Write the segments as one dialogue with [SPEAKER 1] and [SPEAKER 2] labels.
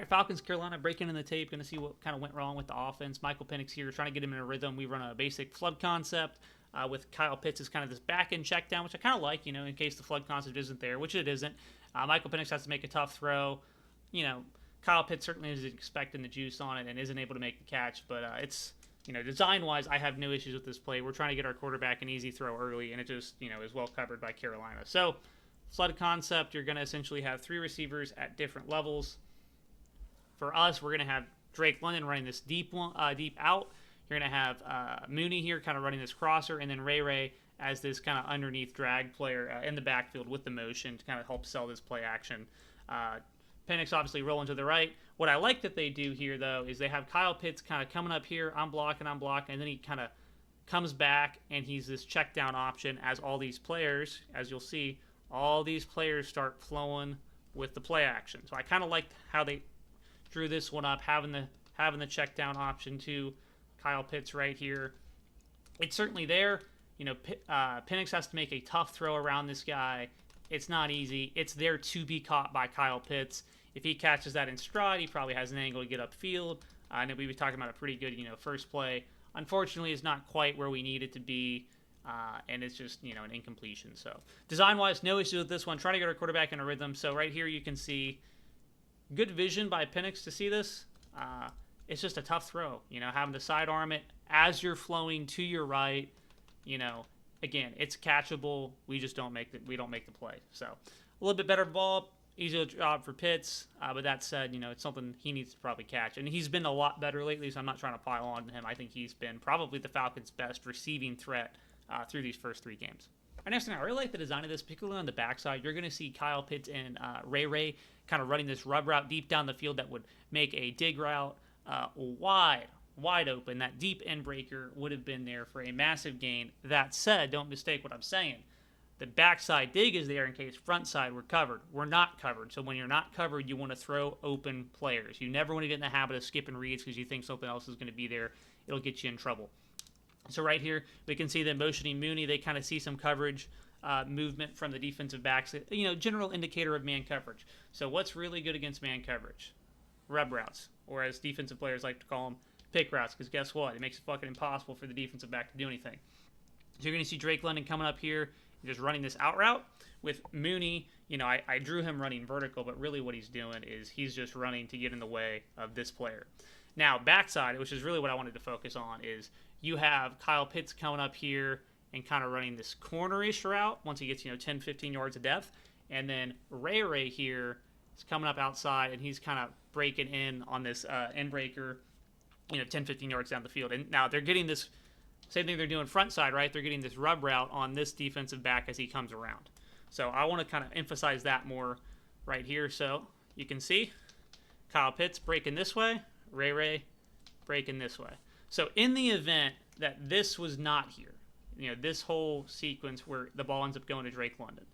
[SPEAKER 1] right, Falcons, Carolina, breaking in the tape. Going to see what kind of went wrong with the offense. Michael Penix here, trying to get him in a rhythm. We run a basic flood concept with Kyle Pitts as kind of this back-end check down, which I kind of like, in case the flood concept isn't there, which it isn't. Michael Penix has to make a tough throw. Kyle Pitts certainly is expecting the juice on it and isn't able to make the catch, but it's, design-wise, I have no issues with this play. We're trying to get our quarterback an easy throw early, and it just, is well covered by Carolina. So, flood concept, you're going to essentially have 3 receivers at different levels. For us, we're going to have Drake London running this deep out. You're going to have Mooney here kind of running this crosser, and then Ray as this kind of underneath drag player in the backfield with the motion to kind of help sell this play action. Penix obviously rolling to the right. What I like that they do here, though, is they have Kyle Pitts kind of coming up here. I'm blocking, and then he kind of comes back, and he's this check down option as all these players, as you'll see, all these players start flowing with the play action. So I kind of liked how they drew this one up, having the check down option to Kyle Pitts right here. It's certainly there. Penix has to make a tough throw around this guy. It's not easy. It's there to be caught by Kyle Pitts. If he catches that in stride, he probably has an angle to get upfield. And we'll be talking about a pretty good, first play. Unfortunately, it's not quite where we need it to be. And it's just, an incompletion. So design-wise, no issues with this one. Trying to get our quarterback in a rhythm. So right here you can see good vision by Penix to see this. It's just a tough throw, having to sidearm it as you're flowing to your right. Again, it's catchable. We just don't make the play. So a little bit better ball, easier job for Pitts. But that said, it's something he needs to probably catch, and he's been a lot better lately. So I'm not trying to pile on to him. I think he's been probably the Falcons' best receiving threat through these first 3 games. Our next thing, I really like the design of this, particularly on the backside. You're going to see Kyle Pitts and Ray kind of running this rub route deep down the field that would make a dig route wide open. That deep end breaker would have been there for a massive gain. That said, don't mistake what I'm saying. The backside dig is there in case front side we're covered. We're not covered. So when you're not covered, you want to throw open players. You never want to get in the habit of skipping reads because you think something else is going to be there. It'll get you in trouble. So right here, we can see them motioning Mooney. They kind of see some coverage movement from the defensive backs. General indicator of man coverage. So what's really good against man coverage? Rub routes, or as defensive players like to call them, pick routes, because guess what? It makes it fucking impossible for the defensive back to do anything. So you're going to see Drake London coming up here and just running this out route with Mooney. I drew him running vertical, but really what he's doing is he's just running to get in the way of this player. Now, backside, which is really what I wanted to focus on, is you have Kyle Pitts coming up here and kind of running this corner-ish route once he gets, 10, 15 yards of depth. And then Ray here is coming up outside, and he's kind of breaking in on this end breaker, 10, 15 yards down the field. And now they're getting this same thing they're doing front side, right? They're getting this rub route on this defensive back as he comes around. So I want to kind of emphasize that more right here. So you can see Kyle Pitts breaking this way, Ray breaking this way. So in the event that this was not here, this whole sequence where the ball ends up going to Drake London,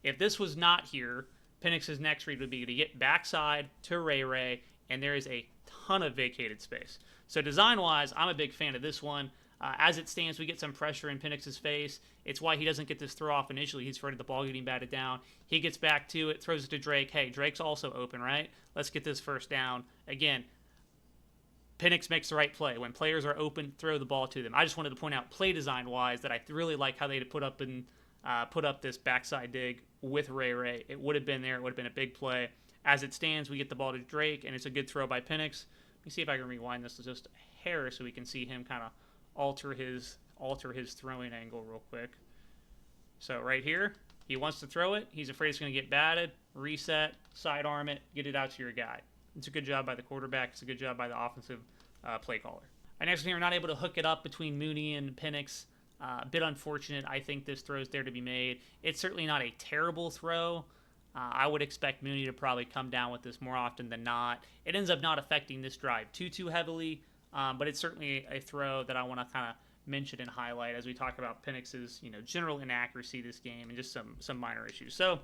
[SPEAKER 1] if this was not here, Penix's next read would be to get backside to Ray, and there is a ton of vacated space. So design-wise, I'm a big fan of this one. As it stands, we get some pressure in Penix's face. It's why he doesn't get this throw off initially. He's afraid of the ball getting batted down. He gets back to it, throws it to Drake. Hey, Drake's also open, right? Let's get this first down. Again, Penix makes the right play. When players are open, throw the ball to them. I just wanted to point out play design-wise that I really like how they put up this backside dig with Ray. It would have been there. It would have been a big play. As it stands, we get the ball to Drake, and it's a good throw by Penix. Let me see if I can rewind this to just a hair so we can see him kind of alter his throwing angle real quick. So right here, he wants to throw it. He's afraid it's going to get batted. Reset, sidearm it, get it out to your guy. It's a good job by the quarterback. It's a good job by the offensive play caller. Our next one here, we're not able to hook it up between Mooney and Penix. A bit unfortunate. I think this throw is there to be made. It's certainly not a terrible throw. I would expect Mooney to probably come down with this more often than not. It ends up not affecting this drive too heavily, but it's certainly a throw that I want to kind of mention and highlight as we talk about Penix's general inaccuracy this game and just some minor issues. So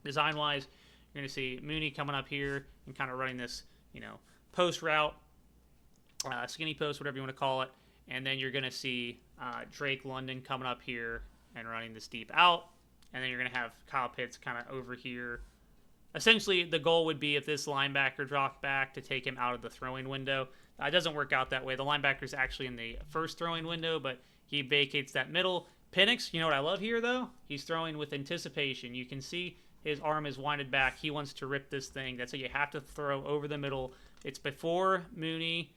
[SPEAKER 1] design-wise, you're going to see Mooney coming up here and kind of running this post route, skinny post, whatever you want to call it, and then you're going to see Drake London coming up here and running this deep out. And then you're going to have Kyle Pitts kind of over here essentially the goal would be if this linebacker dropped back to take him out of the throwing window. It doesn't work out that way. The linebacker's actually in the first throwing window, but he vacates that middle. Penix, you know what I love here, though? He's throwing with anticipation. You can see his arm is winded back. He wants to rip this thing. That's how you have to throw over the middle. It's before Mooney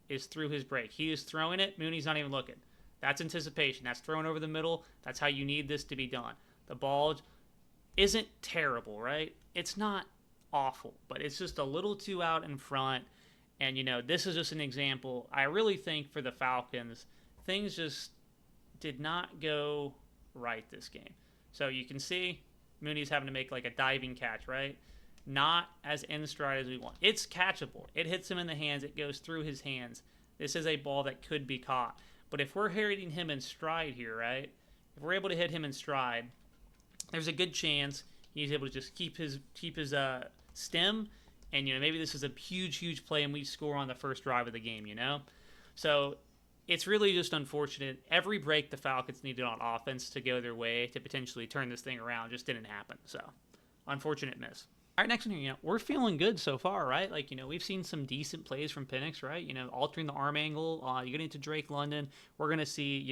[SPEAKER 1] is through his break. He is throwing it. Mooney's not even looking. That's anticipation. That's thrown over the middle. That's how you need this to be done. The ball isn't terrible, right? It's not awful, but it's just a little too out in front. And, this is just an example. I really think for the Falcons, things just did not go right this game. So you can see Mooney's having to make like a diving catch, right? Not as in stride as we want. It's catchable. It hits him in the hands. It goes through his hands. This is a ball that could be caught. But if we're hitting him in stride here, right? If we're able to hit him in stride, there's a good chance he's able to just keep his stem. And, maybe this is a huge play and we score on the first drive of the game, So it's really just unfortunate. Every break the Falcons needed on offense to go their way to potentially turn this thing around just didn't happen. So, unfortunate miss. All right, next one here, we're feeling good so far, right? Like, we've seen some decent plays from Penix, right? Altering the arm angle, you're getting to Drake London. We're going to see,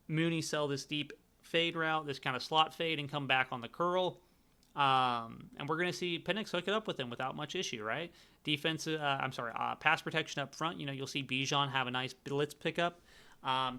[SPEAKER 1] Mooney sell this deep fade route, this kind of slot fade, and come back on the curl. And we're going to see Penix hook it up with him without much issue, right? Pass protection up front. You'll see Bijan have a nice blitz pickup.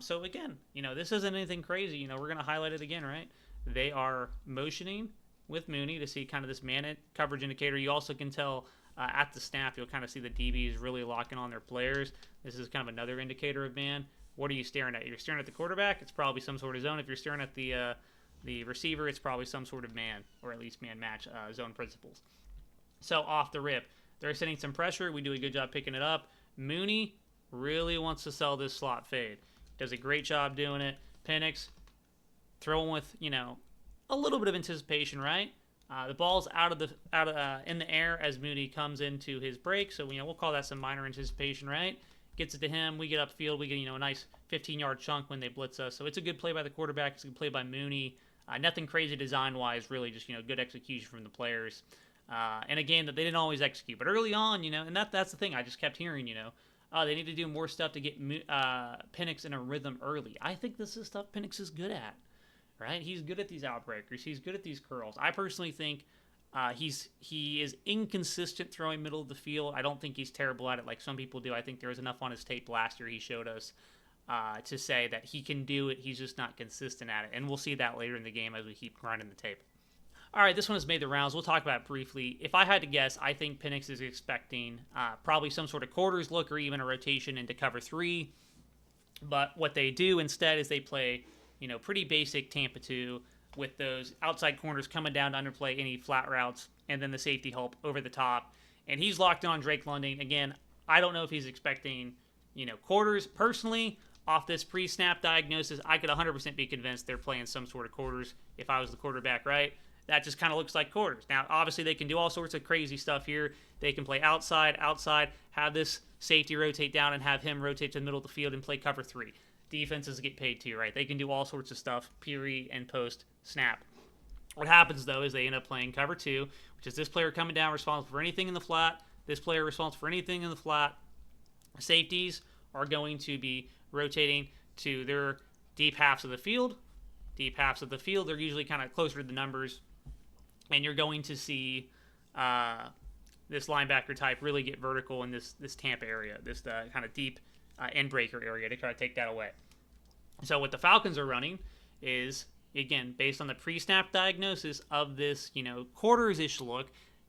[SPEAKER 1] So again, this isn't anything crazy. We're going to highlight it again, right? They are motioning with Mooney to see kind of this man coverage indicator. You also can tell at the snap, you'll kind of see the DBs really locking on their players. This is kind of another indicator of man. What are you staring at? You're staring at the quarterback. It's probably some sort of zone. If you're staring at the receiver, it's probably some sort of man, or at least man match zone principles. So off the rip, they're sending some pressure. We do a good job picking it up. Mooney really wants to sell this slot fade. Does a great job doing it. Penix throwing with, a little bit of anticipation, right? The ball's in the air as Mooney comes into his break. So, we'll call that some minor anticipation, right? Gets it to him. We get upfield. We get, a nice 15-yard chunk when they blitz us. So it's a good play by the quarterback. It's a good play by Mooney. Nothing crazy design-wise, really just, good execution from the players. And a game that they didn't always execute. But early on, and that's the thing I just kept hearing, they need to do more stuff to get Penix in a rhythm early. I think this is stuff Penix is good at, right? He's good at these outbreakers. He's good at these curls. I personally think he is inconsistent throwing middle of the field. I don't think he's terrible at it like some people do. I think there was enough on his tape last year he showed us to say that he can do it. He's just not consistent at it. And we'll see that later in the game as we keep grinding the tape. All right, this one has made the rounds. We'll talk about it briefly. If I had to guess, I think Penix is expecting probably some sort of quarters look or even a rotation into cover 3. But what they do instead is they play, pretty basic Tampa 2 with those outside corners coming down to underplay any flat routes and then the safety help over the top. And he's locked on Drake London. Again, I don't know if he's expecting, quarters. Personally, off this pre-snap diagnosis, I could 100% be convinced they're playing some sort of quarters if I was the quarterback, right? That just kind of looks like quarters. Now, obviously, they can do all sorts of crazy stuff here. They can play outside, have this safety rotate down and have him rotate to the middle of the field and play cover 3. Defenses get paid too, right? They can do all sorts of stuff, pre and post snap. What happens, though, is they end up playing cover 2, which is this player coming down responsible for anything in the flat, this player responsible for anything in the flat. Safeties are going to be rotating to their deep halves of the field. Deep halves of the field, they're usually kind of closer to the numbers. And you're going to see this linebacker type really get vertical in this Tampa area, this kind of deep end breaker area to try to take that away. So what the Falcons are running is, again, based on the pre-snap diagnosis of this, quarters-ish look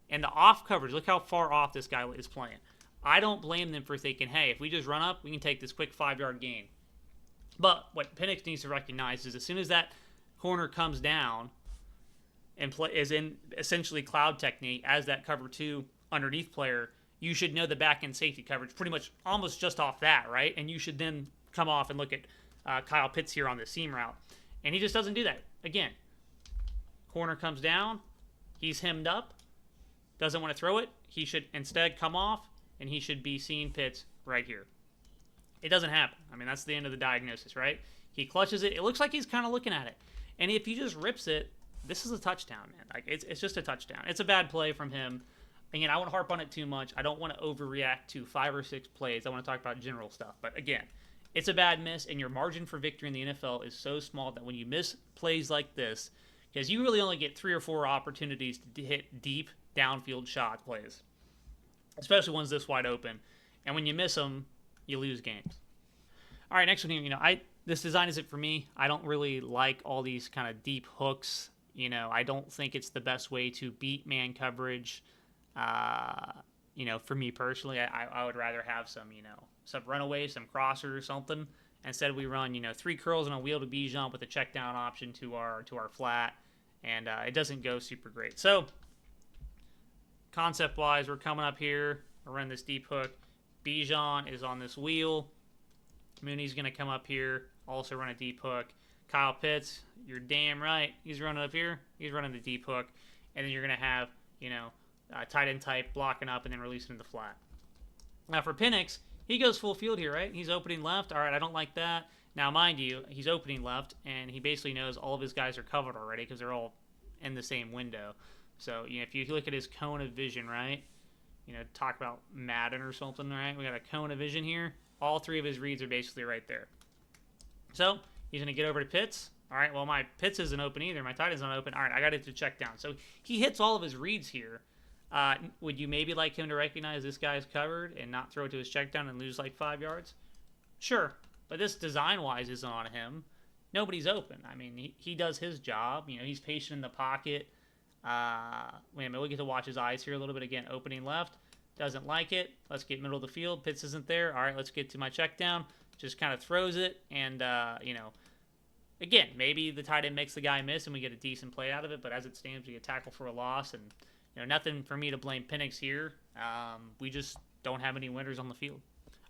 [SPEAKER 1] and the off coverage. Look how far off this guy is playing. I don't blame them for thinking, hey, if we just run up, we can take this quick 5-yard gain. But what Penix needs to recognize is as soon as that corner comes down and is in essentially cloud technique as that cover 2 underneath player, you should know the back end safety coverage pretty much almost just off that, right? And you should then come off and look at Kyle Pitts here on the seam route. And he just doesn't do that. Again, corner comes down, he's hemmed up, doesn't want to throw it. He should instead come off, and he should be seeing Pitts right here. It doesn't happen. I mean, that's the end of the diagnosis, right? He clutches it. It looks like he's kind of looking at it. And if he just rips it, this is a touchdown, man. Like it's just a touchdown. It's a bad play from him. Again, I won't harp on it too much. I don't want to overreact to 5 or 6 plays. I want to talk about general stuff. But again, it's a bad miss, and your margin for victory in the NFL is so small that when you miss plays like this, because you really only get 3 or 4 opportunities to hit deep downfield shot plays, especially ones this wide open. And when you miss them, you lose games. All right, next one here. This design isn't for me. I don't really like all these kind of deep hooks. I don't think it's the best way to beat man coverage. For me personally, I would rather have some runaways, some crossers or something. Instead, we run, 3 curls and a wheel to Bijan with a check down option to our flat, and it doesn't go super great. So, concept wise, we're coming up here. We're running this deep hook. Bijan is on this wheel. Mooney's going to come up here, also run a deep hook. Kyle Pitts, you're damn right. He's running up here. He's running the deep hook. And then you're going to have, tight end type blocking up and then releasing in the flat. Now for Penix, he goes full field here, right? He's opening left. All right, I don't like that. Now, mind you, he's opening left, and he basically knows all of his guys are covered already because they're all in the same window. So, if you look at his cone of vision, right? Talk about Madden or something, right? We got a cone of vision here. All 3 of his reads are basically right there. So, he's going to get over to Pitts. All right, well, my Pitts isn't open either. My tight end's not open. All right, I got it to check down. So, he hits all of his reads here. Would you maybe like him to recognize this guy's covered and not throw it to his check down and lose like 5 yards? Sure, but this design-wise isn't on him. Nobody's open. I mean, he does his job. He's patient in the pocket. Wait a minute, we'll get to watch his eyes here a little bit again. Opening left, doesn't like it. Let's get middle of the field. Pitts isn't there. All right, let's get to my check down. Just kind of throws it, and again, maybe the tight end makes the guy miss and we get a decent play out of it. But as it stands, we get tackle for a loss, and nothing for me to blame Penix here. We just don't have any winners on the field.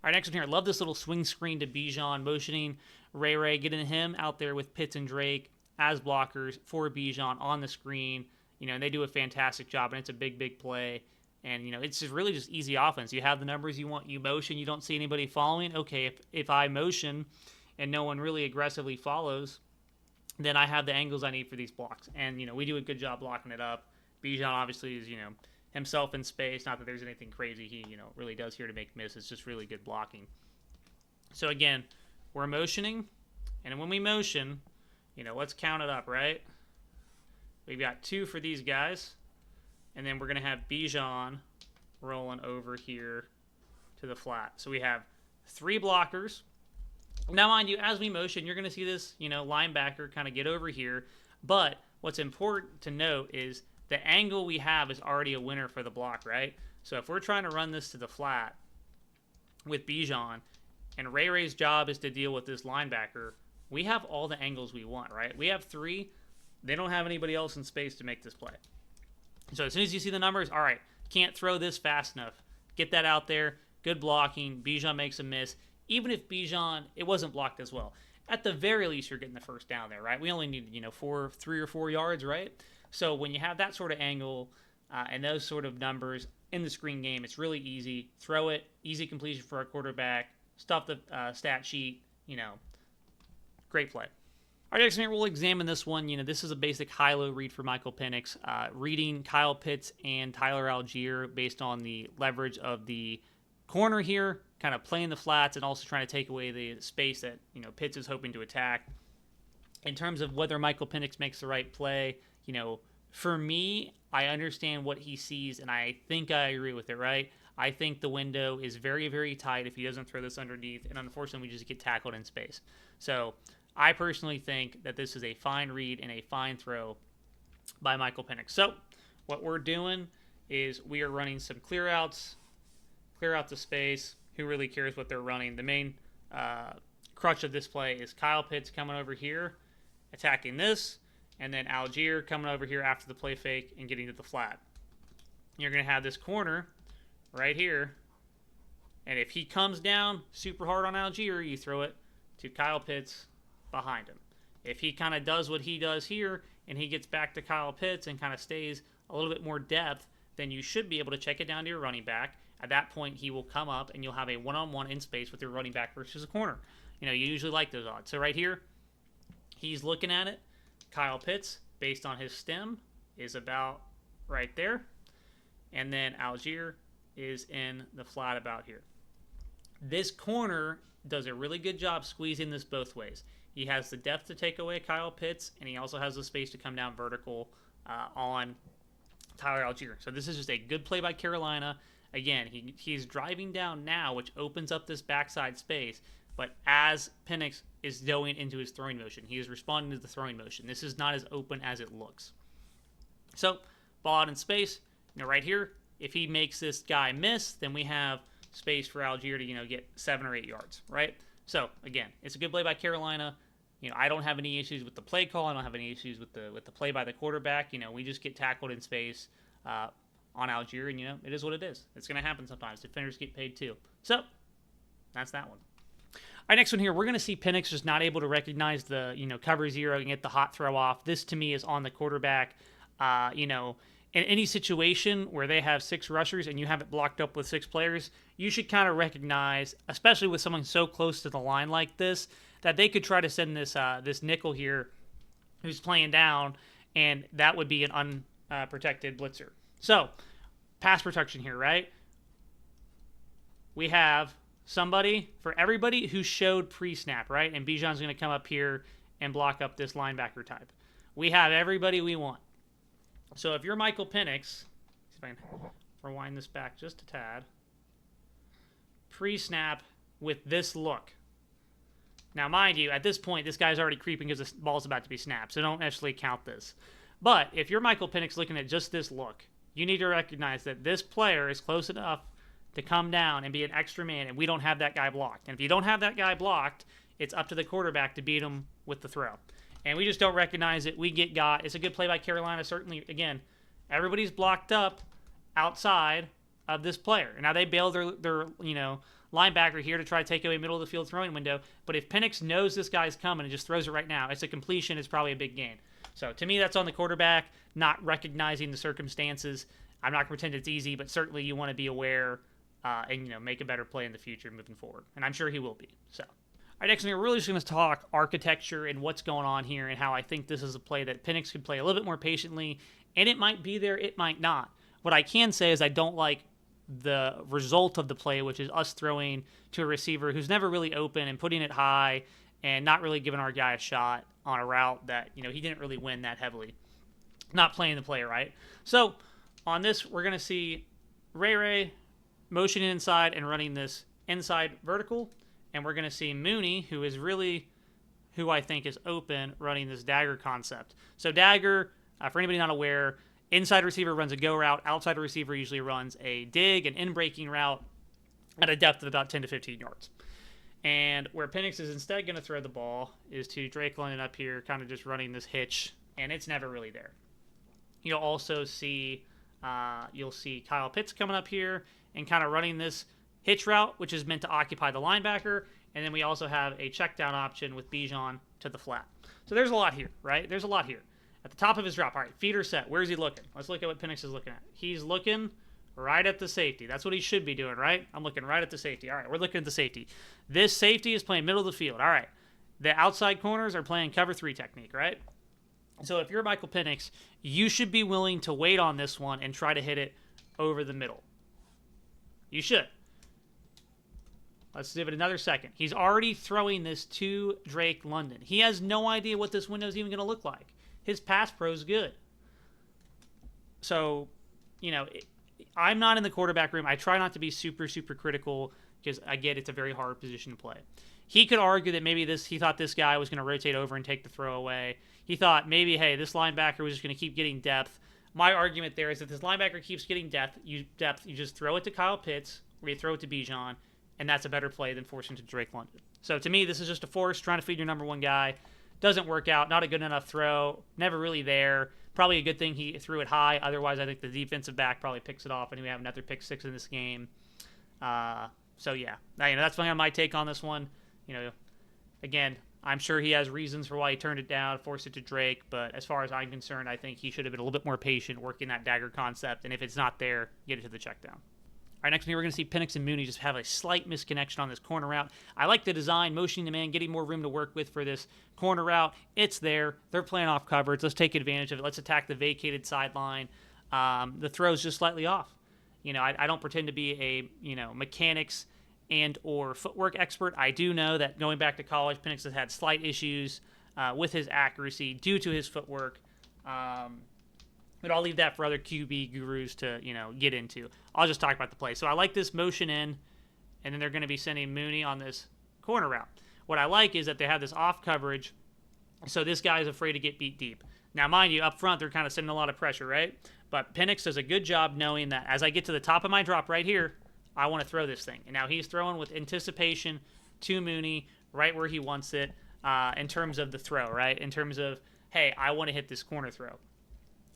[SPEAKER 1] All right, next one here. I love this little swing screen to Bijan, motioning Ray, getting him out there with Pitts and Drake as blockers for Bijan on the screen. And they do a fantastic job, and it's a big, big play. And, it's just really just easy offense. You have the numbers you want. You motion. You don't see anybody following. Okay, if I motion and no one really aggressively follows, then I have the angles I need for these blocks. And, we do a good job blocking it up. Bijan obviously is, himself in space. Not that there's anything crazy he, really does here to make misses. It's just really good blocking. So, again, we're motioning. And when we motion, let's count it up, right? We've got 2 for these guys. And then we're going to have Bijan rolling over here to the flat. So we have 3 blockers. Now, mind you, as we motion, you're going to see this, linebacker kind of get over here. But what's important to note is the angle we have is already a winner for the block, right? So if we're trying to run this to the flat with Bijan, and Ray's job is to deal with this linebacker, we have all the angles we want, right? We have 3. They don't have anybody else in space to make this play. So as soon as you see the numbers, all right, can't throw this fast enough. Get that out there. Good blocking. Bijan makes a miss. Even if Bijan, it wasn't blocked as well. At the very least, you're getting the first down there, right? We only need, 3 or 4 yards, right? So when you have that sort of angle and those sort of numbers in the screen game, it's really easy. Throw it. Easy completion for our quarterback. Stuff the stat sheet. Great play. All right, next here, we'll examine this one. This is a basic high-low read for Michael Penix. Reading Kyle Pitts and Tyler Algier based on the leverage of the corner here, kind of playing the flats and also trying to take away the space that, Pitts is hoping to attack. In terms of whether Michael Penix makes the right play, for me, I understand what he sees, and I think I agree with it, right? I think the window is very, very tight if he doesn't throw this underneath, and unfortunately, we just get tackled in space. So I personally think that this is a fine read and a fine throw by Michael Penix. So what we're doing is we are running some clear outs, clear out the space. Who really cares what they're running? The main crutch of this play is Kyle Pitts coming over here, attacking this, and then Algier coming over here after the play fake and getting to the flat. You're going to have this corner right here, and if he comes down super hard on Algier, you throw it to Kyle Pitts behind him. If he kind of does what he does here and he gets back to Kyle Pitts and kind of stays a little bit more depth, then you should be able to check it down to your running back. At that point, he will come up and you'll have a one-on-one in space with your running back versus a corner. You usually like those odds. So right here, he's looking at it. Kyle Pitts based on his stem, is about right there. And then Algier is in the flat about here. This corner does a really good job squeezing this both ways. He has the depth to take away Kyle Pitts, and he also has the space to come down vertical on Tyler Algier. So this is just a good play by Carolina. Again, he's driving down now, which opens up this backside space. But as Penix is going into his throwing motion, he is responding to the throwing motion. This is not as open as it looks. So, ball out in space. Right here, if he makes this guy miss, then we have space for Algier to get 7 or 8 yards, right? So again, it's a good play by Carolina. I don't have any issues with the play call. I don't have any issues with the play by the quarterback. We just get tackled in space on Algier, and it is what it is. It's going to happen sometimes. Defenders get paid too. So that's that one. All right, next one here. We're going to see Penix just not able to recognize the cover zero and get the hot throw off. This to me is on the quarterback. In any situation where they have 6 rushers and you have it blocked up with 6 players, you should kind of recognize, especially with someone so close to the line like this, that they could try to send this nickel here who's playing down, and that would be an unprotected blitzer. So, pass protection here, right? We have somebody, for everybody who showed pre-snap, right? And Bijan's going to come up here and block up this linebacker type. We have everybody we want. So if you're Michael Penix, see if I can rewind this back just a tad. Pre-snap with this look. Now, mind you, at this point, this guy's already creeping because the ball's about to be snapped, so don't actually count this. But if you're Michael Penix looking at just this look, you need to recognize that this player is close enough to come down and be an extra man, and we don't have that guy blocked. And if you don't have that guy blocked, it's up to the quarterback to beat him with the throw. And we just don't recognize it. We get got. It's a good play by Carolina. Certainly, again, everybody's blocked up outside of this player. And now they bail their linebacker here to try to take away middle of the field throwing window. But if Penix knows this guy's coming and just throws it right now, it's a completion. It's probably a big gain. So to me, that's on the quarterback, not recognizing the circumstances. I'm not going to pretend it's easy, but certainly you want to be aware and make a better play in the future moving forward. And I'm sure he will be. So. All right, next we're really just going to talk architecture and what's going on here and how I think this is a play that Penix could play a little bit more patiently, and it might be there, it might not. What I can say is I don't like the result of the play, which is us throwing to a receiver who's never really open and putting it high and not really giving our guy a shot on a route that, he didn't really win that heavily. Not playing the play right. So on this, we're going to see Ray motioning inside and running this inside vertical. And we're going to see Mooney, who is really who I think is open, running this dagger concept. So dagger, for anybody not aware, inside receiver runs a go route. Outside receiver usually runs a dig, an in-breaking route at a depth of about 10 to 15 yards. And where Penix is instead going to throw the ball is to Drake London up here, kind of just running this hitch, and it's never really there. You'll also see Kyle Pitts coming up here and kind of running this hitch route, which is meant to occupy the linebacker, and then we also have a check down option with Bijan to the flat. So there's a lot here, right? There's a lot here. At the top of his drop, all right, feet are set. Where's he looking? Let's look at what Penix is looking at. He's looking right at the safety. That's what he should be doing, right? I'm looking right at the safety. All right, we're looking at the safety. This safety is playing middle of the field. All right, the outside corners are playing cover 3 technique, right? So if you're Michael Penix, you should be willing to wait on this one and try to hit it over the middle. You should. Let's give it another second. He's already throwing this to Drake London. He has no idea what this window is even going to look like. His pass pro is good. So, I'm not in the quarterback room. I try not to be super, super critical because I get it's a very hard position to play. He could argue that maybe he thought this guy was going to rotate over and take the throw away. He thought maybe, hey, this linebacker was just going to keep getting depth. My argument there is that this linebacker keeps getting depth. You just throw it to Kyle Pitts or you throw it to Bijan, and that's a better play than forcing to Drake London. So to me, this is just a force trying to feed your number one guy. Doesn't work out. Not a good enough throw. Never really there. Probably a good thing he threw it high. Otherwise, I think the defensive back probably picks it off, and we have another pick 6 in this game. So yeah, that's my take on this one. Again, I'm sure he has reasons for why he turned it down, forced it to Drake. But as far as I'm concerned, I think he should have been a little bit more patient working that dagger concept. And if it's not there, get it to the check down. All right, next one here, we're going to see Penix and Mooney just have a slight misconnection on this corner route. I like the design, motioning the man, getting more room to work with for this corner route. It's there. They're playing off coverage. Let's take advantage of it. Let's attack the vacated sideline. The throw's just slightly off. I don't pretend to be a, mechanics and or footwork expert. I do know that going back to college, Penix has had slight issues with his accuracy due to his footwork. But I'll leave that for other QB gurus to, get into. I'll just talk about the play. So I like this motion in, and then they're going to be sending Mooney on this corner route. What I like is that they have this off coverage, so this guy is afraid to get beat deep. Now, mind you, up front, they're kind of sending a lot of pressure, right? But Penix does a good job knowing that as I get to the top of my drop right here, I want to throw this thing. And now he's throwing with anticipation to Mooney right where he wants it in terms of the throw, right? In terms of, hey, I want to hit this corner throw.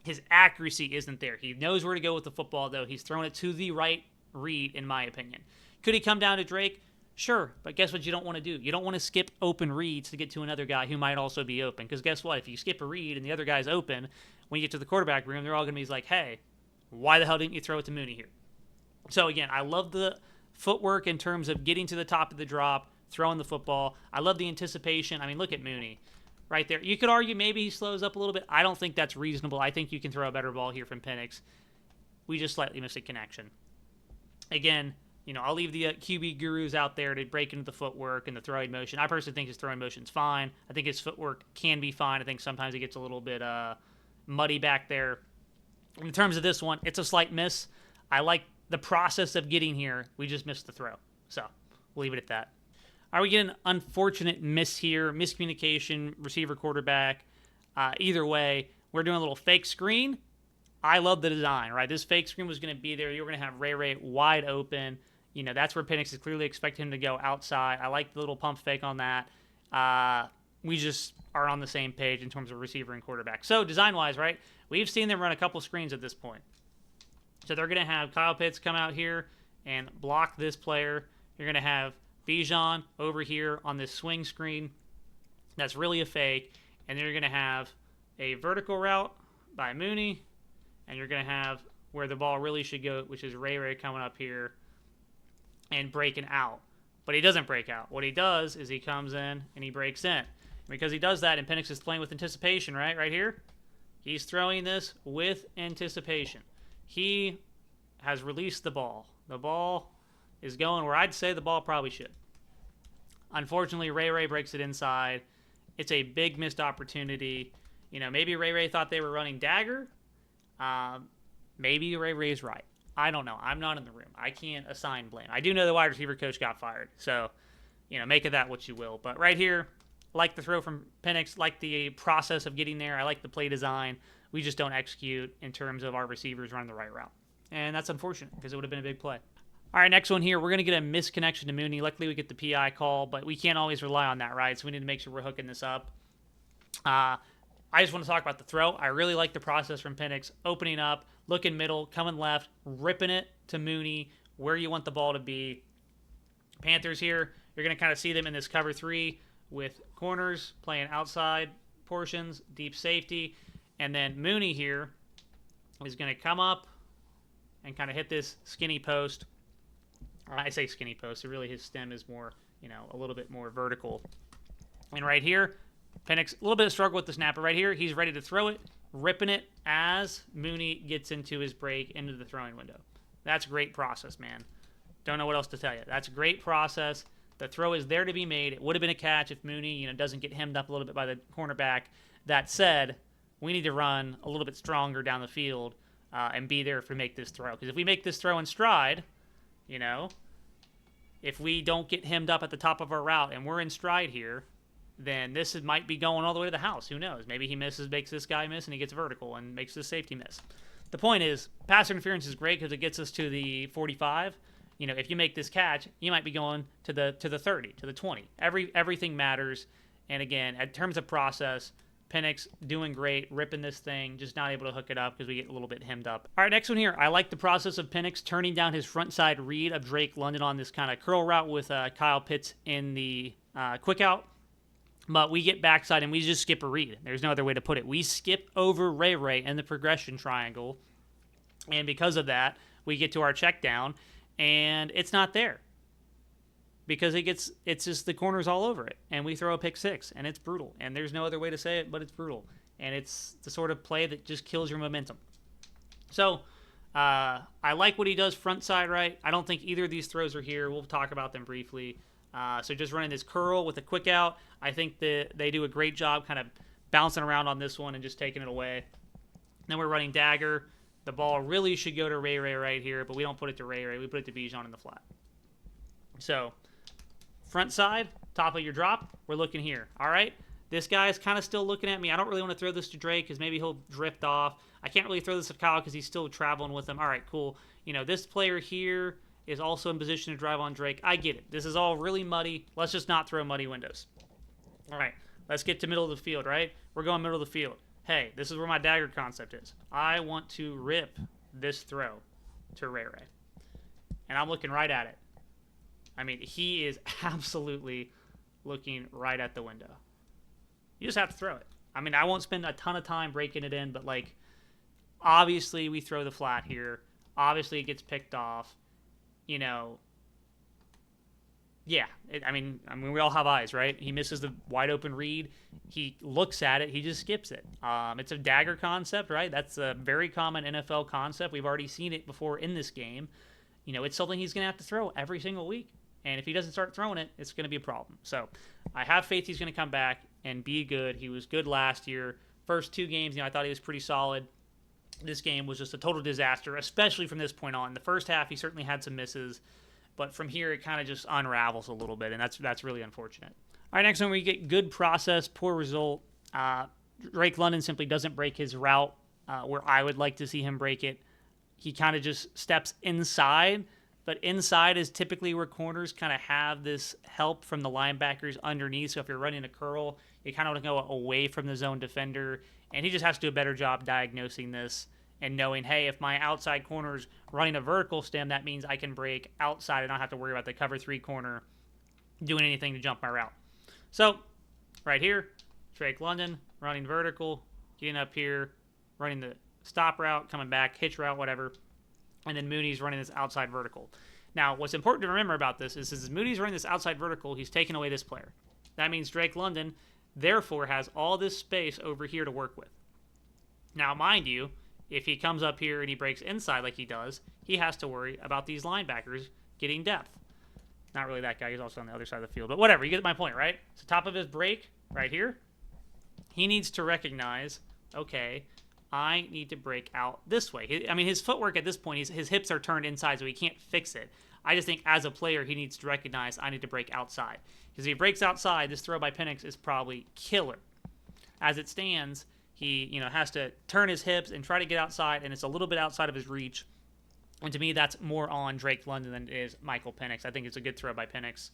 [SPEAKER 1] His accuracy isn't there. He knows where to go with the football, though. He's throwing it to the right read, in my opinion. Could he come down to Drake? Sure, but guess what you don't want to do? You don't want to skip open reads to get to another guy who might also be open. Because guess what? If you skip a read and the other guy's open, when you get to the quarterback room, they're all going to be like, hey, why the hell didn't you throw it to Mooney here? So, again, I love the footwork in terms of getting to the top of the drop, throwing the football. I love the anticipation. I mean, look at Mooney. Right there. You could argue maybe he slows up a little bit. I don't think that's reasonable. I think you can throw a better ball here from Penix. We just slightly missed a connection. Again, I'll leave the QB gurus out there to break into the footwork and the throwing motion. I personally think his throwing motion's fine. I think his footwork can be fine. I think sometimes it gets a little bit muddy back there. In terms of this one, it's a slight miss. I like the process of getting here. We just missed the throw. So we'll leave it at that. All right, we get an unfortunate miss here, miscommunication, receiver, quarterback. Either way, we're doing a little fake screen. I love the design, right? This fake screen was going to be there. You were going to have Ray wide open. That's where Penix is clearly expecting him to go outside. I like the little pump fake on that. We just are on the same page in terms of receiver and quarterback. So design-wise, right, we've seen them run a couple screens at this point. So they're going to have Kyle Pitts come out here and block this player. You're going to have Bijan over here on this swing screen. That's really a fake. And then you're going to have a vertical route by Mooney. And you're going to have where the ball really should go, which is Ray coming up here and breaking out. But he doesn't break out. What he does is he comes in and he breaks in. And because he does that, and Penix is playing with anticipation, right here, he's throwing this with anticipation. He has released the ball. The ball is going where I'd say the ball probably should. Unfortunately, Ray breaks it inside. It's a big missed opportunity. Maybe Ray thought they were running dagger. Maybe Ray's right. I don't know. I'm not in the room. I can't assign blame. I do know the wide receiver coach got fired. So, make of that what you will. But right here, like the throw from Penix, like the process of getting there. I like the play design. We just don't execute in terms of our receivers running the right route. And that's unfortunate because it would have been a big play. All right, next one here. We're going to get a misconnection to Mooney. Luckily, we get the PI call, but we can't always rely on that, right? So we need to make sure we're hooking this up. I just want to talk about the throw. I really like the process from Penix. Opening up, looking middle, coming left, ripping it to Mooney, where you want the ball to be. Panthers here, you're going to kind of see them in this cover 3 with corners playing outside portions, deep safety. And then Mooney here is going to come up and kind of hit this skinny post. I say skinny post. So really his stem is more, a little bit more vertical. And right here, Penix, a little bit of struggle with the snap, but right here, he's ready to throw it, ripping it as Mooney gets into his break into the throwing window. That's a great process, man. Don't know what else to tell you. That's a great process. The throw is there to be made. It would have been a catch if Mooney, doesn't get hemmed up a little bit by the cornerback. That said, we need to run a little bit stronger down the field and be there to make this throw. Because if we make this throw in stride, if we don't get hemmed up at the top of our route and we're in stride here, then this might be going all the way to the house. Who knows? Maybe he makes this guy miss, and he gets vertical and makes this safety miss. The point is, pass interference is great because it gets us to the 45. If you make this catch, you might be going to the 30, to the 20. Everything matters. And again, in terms of process, Penix doing great, ripping this thing, just not able to hook it up because we get a little bit hemmed up. All right, next one here. I like the process of Penix turning down his front side read of Drake London on this kind of curl route with Kyle Pitts in the quick out. But we get backside and we just skip a read. There's no other way to put it. We skip over Ray in the progression triangle. And because of that, we get to our check down. and it's not there because it's just the corners all over it, and we throw a pick six, and it's brutal, and there's no other way to say it, but it's brutal, and it's the sort of play that just kills your momentum. So I like what he does front side right. I don't think either of these throws are here. We'll talk about them briefly. So just running this curl with a quick out, I think that they do a great job kind of bouncing around on this one and just taking it away. Then we're running dagger. The ball really should go to Ray right here, but we don't put it to Ray. We put it to Bijan in the flat. So front side, top of your drop, we're looking here. All right, this guy's kind of still looking at me. I don't really want to throw this to Drake because maybe he'll drift off. I can't really throw this to Kyle because he's still traveling with him. All right, cool. This player here is also in position to drive on Drake. I get it. This is all really muddy. Let's just not throw muddy windows. All right, let's get to middle of the field, right? We're going middle of the field. Hey, this is where my dagger concept is. I want to rip this throw to Ray. And I'm looking right at it. I mean, he is absolutely looking right at the window. You just have to throw it. I mean, I won't spend a ton of time breaking it in, but, obviously we throw the flat here. Obviously it gets picked off. Yeah. I mean, we all have eyes, right? He misses the wide open read. He looks at it. He just skips it. It's a dagger concept, right? That's a very common NFL concept. We've already seen it before in this game. It's something he's going to have to throw every single week. And if he doesn't start throwing it, it's going to be a problem. So I have faith he's going to come back and be good. He was good last year. First two games, I thought he was pretty solid. This game was just a total disaster, especially from this point on. The first half, he certainly had some misses. But from here, it kind of just unravels a little bit, and that's really unfortunate. All right, next one, we get good process, poor result. Drake London simply doesn't break his route where I would like to see him break it. He kind of just steps inside, but inside is typically where corners kind of have this help from the linebackers underneath. So if you're running a curl, you kind of want to go away from the zone defender, and he just has to do a better job diagnosing this and knowing, hey, if my outside corner's running a vertical stem, that means I can break outside and not have to worry about the cover three corner doing anything to jump my route. So right here, Drake London running vertical, getting up here, running the stop route, coming back, hitch route, whatever. And then Mooney's running this outside vertical. Now, what's important to remember about this is as Mooney's running this outside vertical, he's taking away this player. That means Drake London, therefore, has all this space over here to work with. Now, mind you, if he comes up here and he breaks inside like he does, he has to worry about these linebackers getting depth. Not really that guy. He's also on the other side of the field. But whatever. You get my point, right? So top of his break right here, he needs to recognize, okay, I need to break out this way. His footwork at this point, his hips are turned inside, so he can't fix it. I just think as a player, he needs to recognize I need to break outside. Because if he breaks outside, this throw by Penix is probably killer. As it stands, he has to turn his hips and try to get outside, and it's a little bit outside of his reach. And to me, that's more on Drake London than it is Michael Penix. I think it's a good throw by Penix.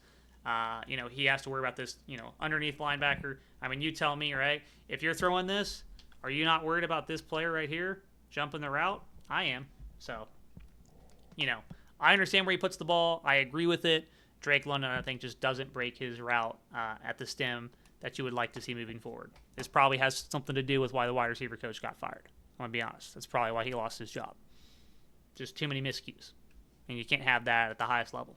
[SPEAKER 1] He has to worry about this, underneath linebacker. I mean, you tell me, right? If you're throwing this, are you not worried about this player right here jumping the route? I am. So, I understand where he puts the ball. I agree with it. Drake London, I think, just doesn't break his route at the stem that you would like to see moving forward. This probably has something to do with why the wide receiver coach got fired. I'm going to be honest. That's probably why he lost his job. Just too many miscues. And you can't have that at the highest level.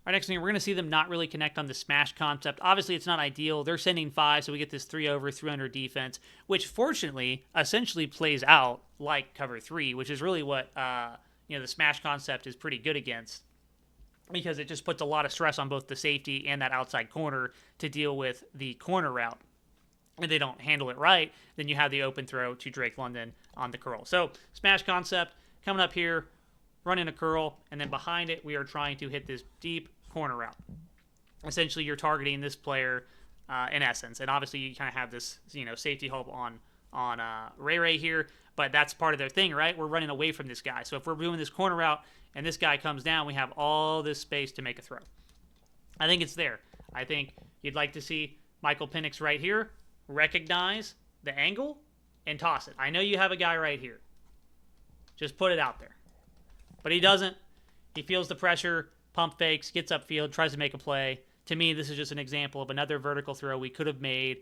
[SPEAKER 1] Our next thing, we're going to see them not really connect on the smash concept. Obviously, it's not ideal. They're sending 5, so we get this 3 over, 3 under defense, which fortunately essentially plays out like cover 3, which is really what the smash concept is pretty good against, because it just puts a lot of stress on both the safety and that outside corner to deal with the corner route. If they don't handle it right, then you have the open throw to Drake London on the curl. So smash concept coming up here, running a curl, and then behind it we are trying to hit this deep corner route. Essentially, you're targeting this player in essence, and obviously you kind of have this safety hope on Ray here, but that's part of their thing, right? We're running away from this guy. So if we're doing this corner route and this guy comes down, we have all this space to make a throw. I think it's there. I think you'd like to see Michael Penix right here recognize the angle and toss it. I know you have a guy right here. Just put it out there. But he doesn't. He feels the pressure, pump fakes, gets upfield, tries to make a play. To me, this is just an example of another vertical throw we could have made.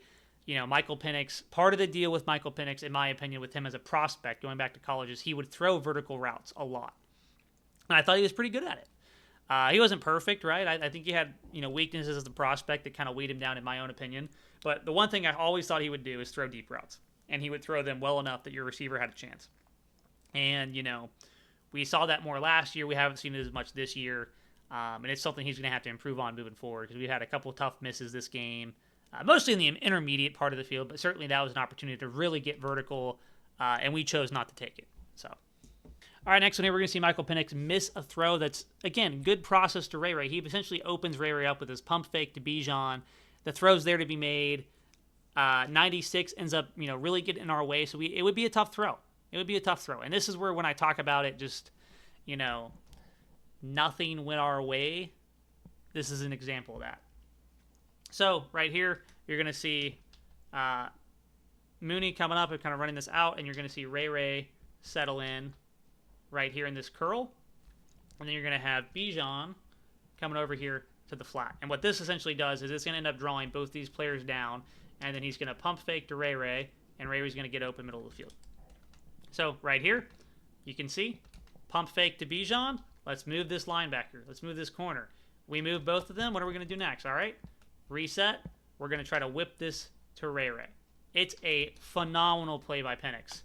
[SPEAKER 1] Michael Penix, part of the deal with Michael Penix, in my opinion, with him as a prospect, going back to college, is he would throw vertical routes a lot. And I thought he was pretty good at it. He wasn't perfect, right? I think he had weaknesses as the prospect that kind of weighed him down, in my own opinion. But the one thing I always thought he would do is throw deep routes, and he would throw them well enough that your receiver had a chance. And we saw that more last year. We haven't seen it as much this year, and it's something he's going to have to improve on moving forward because we had a couple of tough misses this game, mostly in the intermediate part of the field. But certainly that was an opportunity to really get vertical, and we chose not to take it. So. All right, next one here, we're going to see Michael Penix miss a throw that's, again, good process to Ray Ray. He essentially opens Ray Ray up with his pump fake to Bijan. The throw's there to be made. 96 ends up, really getting in our way. So it would be a tough throw. It would be a tough throw. And this is where, when I talk about it, just, nothing went our way. This is an example of that. So right here, you're going to see Mooney coming up and kind of running this out. And you're going to see Ray Ray settle in right here in this curl, and then you're going to have Bijan coming over here to the flat. And what this essentially does is it's going to end up drawing both these players down, and then he's going to pump fake to Ray Ray, and Ray Ray's going to get open middle of the field. So right here, you can see, pump fake to Bijan. Let's move this linebacker. Let's move this corner. We move both of them. What are we going to do next? All right, reset. We're going to try to whip this to Ray Ray. It's a phenomenal play by Penix,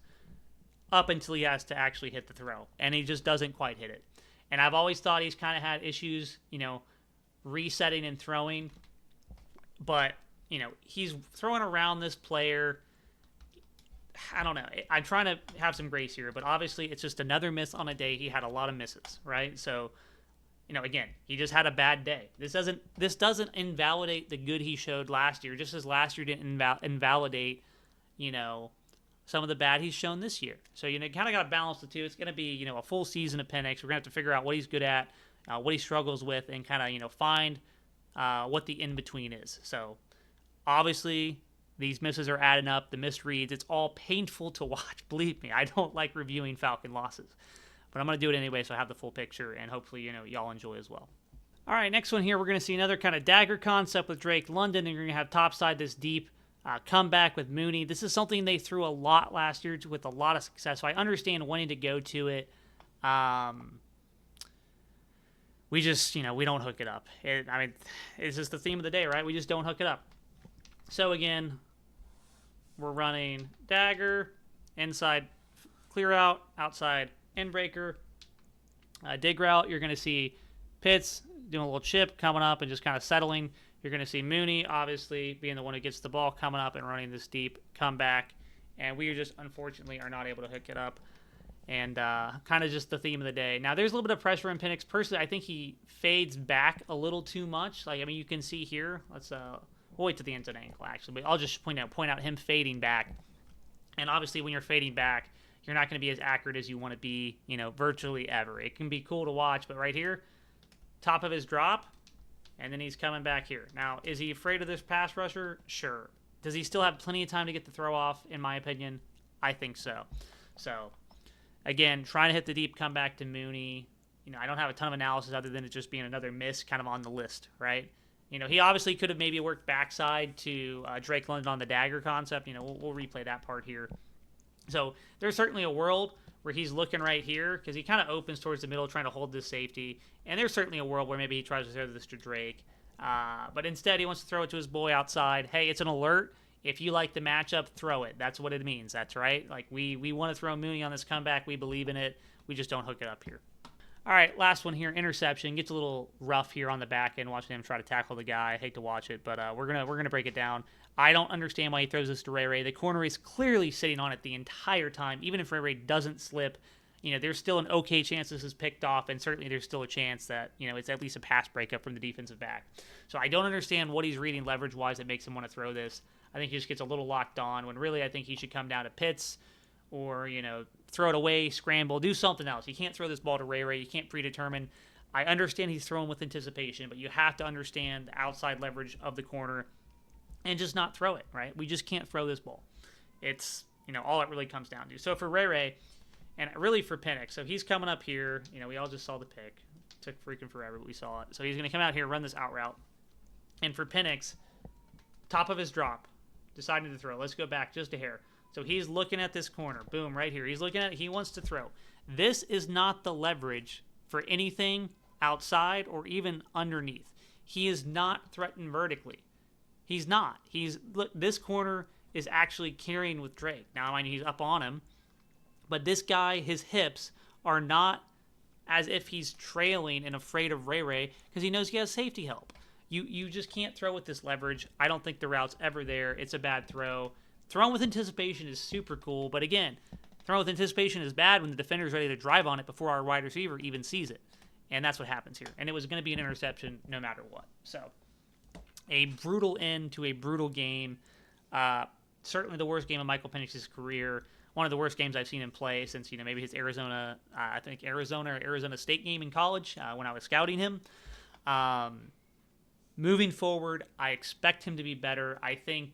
[SPEAKER 1] up until he has to actually hit the throw, and he just doesn't quite hit it. And I've always thought he's kind of had issues, resetting and throwing, but, he's throwing around this player. I don't know. I'm trying to have some grace here, but obviously it's just another miss on a day. He had a lot of misses, right? So, again, he just had a bad day. This doesn't invalidate the good he showed last year, just as last year didn't invalidate, some of the bad he's shown this year. So, kind of got to balance the two. It's going to be, a full season of Penix. We're going to have to figure out what he's good at, what he struggles with, and kind of, find what the in-between is. So, obviously, these misses are adding up. The misreads, it's all painful to watch. Believe me, I don't like reviewing Falcon losses. But I'm going to do it anyway, so I have the full picture, and hopefully, y'all enjoy as well. All right, next one here, we're going to see another kind of dagger concept with Drake London, and you're going to have topside this deep comeback with Mooney. This is something they threw a lot last year with a lot of success, so I understand wanting to go to it. We just, we don't hook it up. It's just the theme of the day, right? We just don't hook it up. So again, we're running dagger, inside clear out, outside end breaker, dig route. You're going to see Pitts doing a little chip coming up and just kind of settling. You're going to see Mooney, obviously, being the one who gets the ball coming up and running this deep comeback. And we just, unfortunately, are not able to hook it up. And kind of just the theme of the day. Now, there's a little bit of pressure in Penix. Personally, I think he fades back a little too much. You can see here. We'll wait to the end zone angle, actually. But I'll just point out him fading back. And obviously, when you're fading back, you're not going to be as accurate as you want to be, virtually ever. It can be cool to watch. But right here, top of his drop. And then he's coming back here. Now, is he afraid of this pass rusher? Sure. Does he still have plenty of time to get the throw off, in my opinion? I think so. So, again, trying to hit the deep comeback to Mooney. I don't have a ton of analysis other than it just being another miss kind of on the list, right? He obviously could have maybe worked backside to Drake London on the dagger concept. We'll replay that part here. So, there's certainly a world where he's looking right here because he kind of opens towards the middle trying to hold this safety. And there's certainly a world where maybe he tries to throw this to Drake. But instead, he wants to throw it to his boy outside. Hey, it's an alert. If you like the matchup, throw it. That's what it means. That's right. We want to throw Mooney on this comeback. We believe in it. We just don't hook it up here. All right, last one here, interception. Gets a little rough here on the back end, watching him try to tackle the guy. I hate to watch it, but we're gonna break it down. I don't understand why he throws this to Ray Ray. The corner is clearly sitting on it the entire time. Even if Ray Ray doesn't slip, there's still an okay chance this is picked off, and certainly there's still a chance that, it's at least a pass breakup from the defensive back. So I don't understand what he's reading leverage-wise that makes him want to throw this. I think he just gets a little locked on when really I think he should come down to Pitts or, throw it away, scramble, do something else. You can't throw this ball to Ray Ray. You can't predetermine. I understand he's throwing with anticipation, but you have to understand the outside leverage of the corner and just not throw it, right? We just can't throw this ball. It's, all it really comes down to. So for Ray Ray, and really for Penix, so he's coming up here. We all just saw the pick. It took freaking forever, but we saw it. So he's going to come out here, run this out route. And for Penix, top of his drop, deciding to throw. Let's go back just a hair. So he's looking at this corner. Boom, right here. He wants to throw. This is not the leverage for anything outside, or even underneath. He is not threatened vertically. He's not. Look, this corner is actually carrying with Drake. Now, I mean, he's up on him, but this guy, his hips are not as if he's trailing and afraid of Ray because he knows he has safety help. You just can't throw with this leverage. I don't think the route's ever there. It's a bad throw. Throwing with anticipation is super cool, but again, throwing with anticipation is bad when the defender's ready to drive on it before our wide receiver even sees it. And that's what happens here. And it was going to be an interception no matter what. So, a brutal end to a brutal game. Certainly the worst game of Michael Penix's career. One of the worst games I've seen him play since, maybe his Arizona State game in college when I was scouting him. Moving forward, I expect him to be better. I think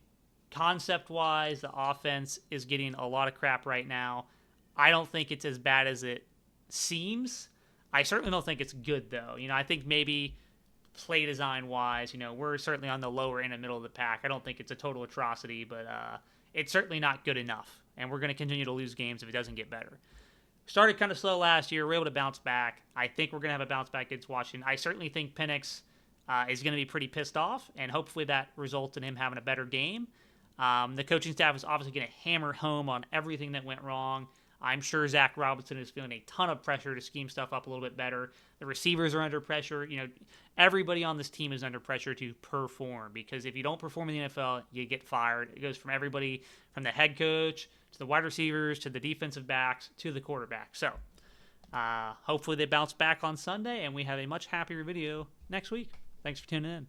[SPEAKER 1] concept-wise, the offense is getting a lot of crap right now. I don't think it's as bad as it seems. I certainly don't think it's good, though. I think maybe play design-wise, we're certainly on the lower end and middle of the pack. I don't think it's a total atrocity, but it's certainly not good enough. And we're going to continue to lose games if it doesn't get better. Started kind of slow last year. We're able to bounce back. I think we're going to have a bounce back against Washington. I certainly think Penix is going to be pretty pissed off, and hopefully that results in him having a better game. The coaching staff is obviously going to hammer home on everything that went wrong. I'm sure Zach Robinson is feeling a ton of pressure to scheme stuff up a little bit better. The receivers are under pressure. Everybody on this team is under pressure to perform, because if you don't perform in the NFL, you get fired. It goes from everybody, from the head coach to the wide receivers to the defensive backs to the quarterback. So hopefully they bounce back on Sunday and we have a much happier video next week. Thanks for tuning in.